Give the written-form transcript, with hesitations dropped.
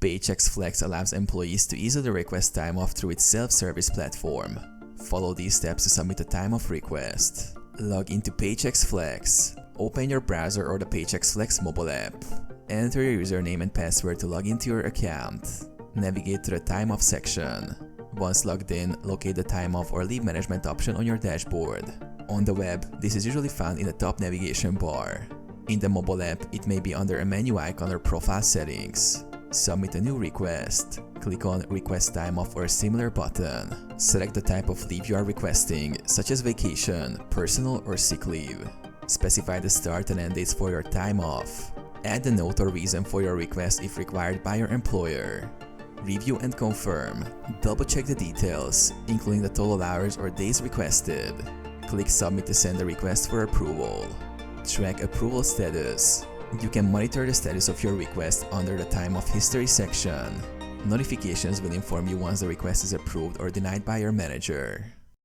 Paychex Flex allows employees to easily request time off through its self-service platform. Follow these steps to submit a time off request. Log into Paychex Flex. Open your browser or the Paychex Flex mobile app. Enter your username and password to log into your account. Navigate to the time off section. Once logged in, locate the time off or leave management option on your dashboard. On the web, this is usually found in the top navigation bar. In the mobile app, it may be under a menu icon or profile settings. Submit a new request. Click on Request Time Off or a similar button. Select the type of leave you are requesting, such as vacation, personal, or sick leave. Specify the start and end dates for your time off. Add the note or reason for your request if required by your employer. Review and confirm. Double-check the details, including the total hours or days requested. Click Submit to send the request for approval. Track approval status. You can monitor the status of your request under the Time Off History section. Notifications will inform you once the request is approved or denied by your manager.